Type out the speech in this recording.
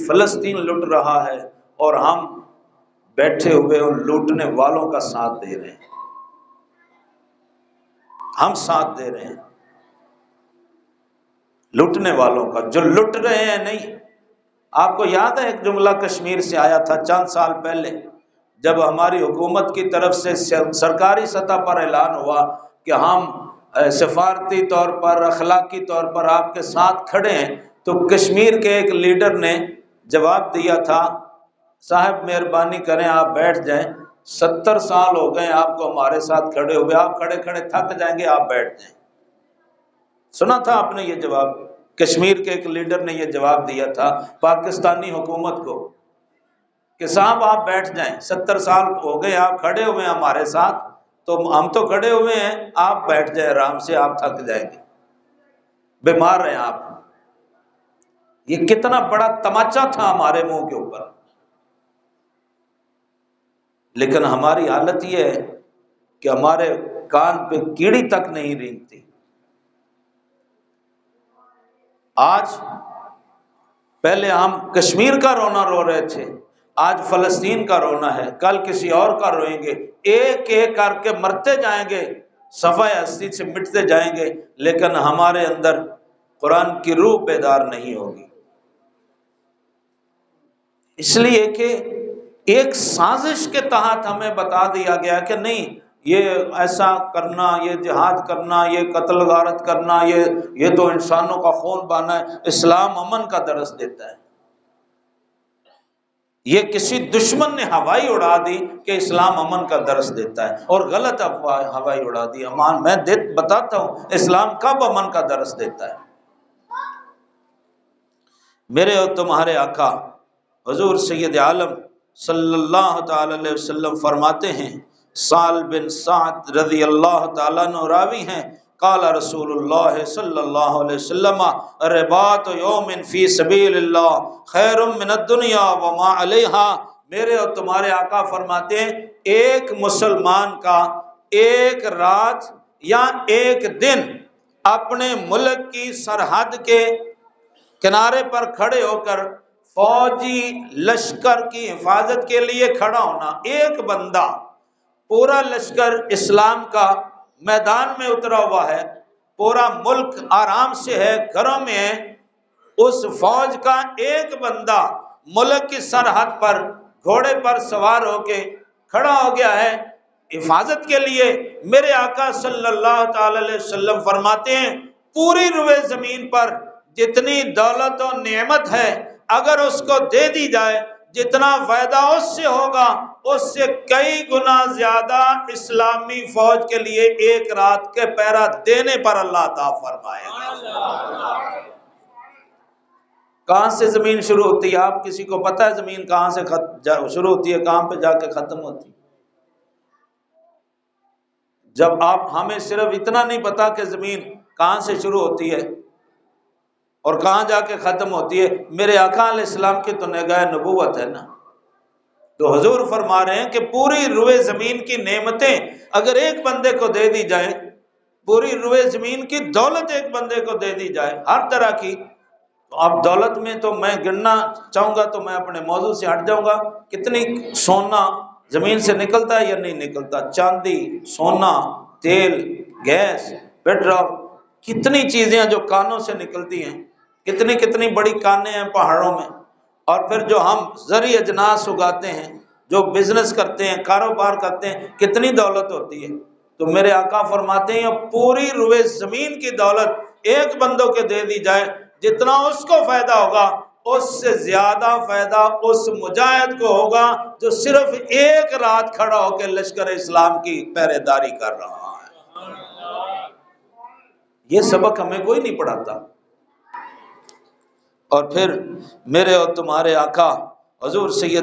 فلسطین لٹ رہا ہے اور ہم بیٹھے ہوئے ان لوٹنے والوں کا ساتھ دے رہے ہیں، ہم ساتھ دے رہے ہیں لوٹنے والوں کا جو لٹ رہے ہیں۔ نہیں، آپ کو یاد ہے ایک جملہ کشمیر سے آیا تھا چند سال پہلے، جب ہماری حکومت کی طرف سے سرکاری سطح پر اعلان ہوا کہ ہم سفارتی طور پر، اخلاقی طور پر آپ کے ساتھ کھڑے ہیں، تو کشمیر کے ایک لیڈر نے جواب دیا تھا، صاحب مہربانی کریں آپ بیٹھ جائیں، 70 سال ہو گئے آپ کو ہمارے ساتھ کھڑے ہوئے، آپ کھڑے کھڑے تھک جائیں گے، آپ بیٹھ جائیں۔ سنا تھا آپ نے یہ جواب؟ کشمیر کے ایک لیڈر نے یہ جواب دیا تھا پاکستانی حکومت کو کہ صاحب آپ بیٹھ جائیں، 70 سال ہو گئے آپ کھڑے ہوئے ہیں ہمارے ساتھ، تو ہم تو کھڑے ہوئے ہیں، آپ بیٹھ جائیں آرام سے، آپ تھک جائیں گے، بیمار ہیں آپ۔ یہ کتنا بڑا تماچا تھا ہمارے منہ کے اوپر، لیکن ہماری حالت یہ ہے کہ ہمارے کان پہ کیڑی تک نہیں رینگتی۔ آج پہلے ہم کشمیر کا رونا رو رہے تھے، آج فلسطین کا رونا ہے، کل کسی اور کا روئیں گے، ایک ایک کر کے مرتے جائیں گے، صفحہ ہستی سے مٹتے جائیں گے، لیکن ہمارے اندر قرآن کی روح بیدار نہیں ہوگی۔ اس لیے کہ ایک سازش کے تحت ہمیں بتا دیا گیا کہ نہیں، یہ ایسا کرنا، یہ جہاد کرنا، یہ قتل غارت کرنا، یہ تو انسانوں کا خون بہانا ہے۔ اسلام امن کا درس دیتا ہے۔ یہ کسی دشمن نے ہوائی اڑا دی کہ اسلام امن کا درس دیتا ہے، اور غلط ہوائی اڑا دی۔ میں بتاتا ہوں اسلام کب امن کا درس دیتا ہے۔ میرے اور تمہارے آقا حضور سید عالم صلی اللہ تعالی علیہ وسلم فرماتے ہیں، سال بن سعد رضی اللہ تعالیٰ عنہ راوی ہیں، قال رسول اللہ صلی اللہ علیہ وسلم رباط یوم فی سبیل اللہ خیر من الدنیا وما علیہا۔ میرے اور تمہارے آقا فرماتے ہیں ایک مسلمان کا ایک رات یا ایک دن اپنے ملک کی سرحد کے کنارے پر کھڑے ہو کر فوجی لشکر کی حفاظت کے لیے کھڑا ہونا، ایک بندہ، پورا لشکر اسلام کا میدان میں اترا ہوا ہے، پورا ملک آرام سے ہے، گھروں میں ہے، اس فوج کا ایک بندہ ملک کی سرحد پر گھوڑے پر سوار ہو کے کھڑا ہو گیا ہے حفاظت کے لیے۔ میرے آقا صلی اللہ تعالی علیہ وسلم فرماتے ہیں پوری روئے زمین پر جتنی دولت و نعمت ہے اگر اس کو دے دی جائے، جتنا فائدہ اس سے ہوگا اس سے کئی گنا زیادہ اسلامی فوج کے لیے ایک رات کے پہرا دینے پر اللہ عطا فرمائے گا۔ کہاں سے زمین شروع ہوتی ہے؟ آپ کسی کو پتہ ہے زمین کہاں سے شروع ہوتی ہے، کہاں پہ جا کے ختم ہوتی ہے؟ جب ہمیں صرف اتنا نہیں پتا کہ زمین کہاں سے شروع ہوتی ہے اور کہاں جا کے ختم ہوتی ہے، میرے آقا علیہ السلام کی تو نگاہ نبوت ہے نا۔ تو حضور فرما رہے ہیں کہ پوری روئے زمین کی نعمتیں اگر ایک بندے کو دے دی جائیں، پوری روئے زمین کی دولت ایک بندے کو دے دی جائے ہر طرح کی، اب دولت میں تو میں گننا چاہوں گا تو میں اپنے موضوع سے ہٹ جاؤں گا، کتنی سونا زمین سے نکلتا ہے یا نہیں نکلتا، چاندی، سونا، تیل، گیس، پیٹرول، کتنی چیزیں جو کانوں سے نکلتی ہیں، کتنی بڑی کانیں ہیں پہاڑوں میں، اور پھر جو ہم زرعی اجناس اگاتے ہیں، جو بزنس کرتے ہیں، کاروبار کرتے ہیں، کتنی دولت ہوتی ہے۔ تو میرے آقا فرماتے ہیں پوری روئے زمین کی دولت ایک بندوں کے دے دی جائے، جتنا اس کو فائدہ ہوگا اس سے زیادہ فائدہ اس مجاہد کو ہوگا جو صرف ایک رات کھڑا ہو کے لشکر اسلام کی پہرے داری کر رہا ہے۔ یہ سبق ہمیں کوئی نہیں پڑھاتا۔ اور پھر میرے اور تمہارے آقا حضور سید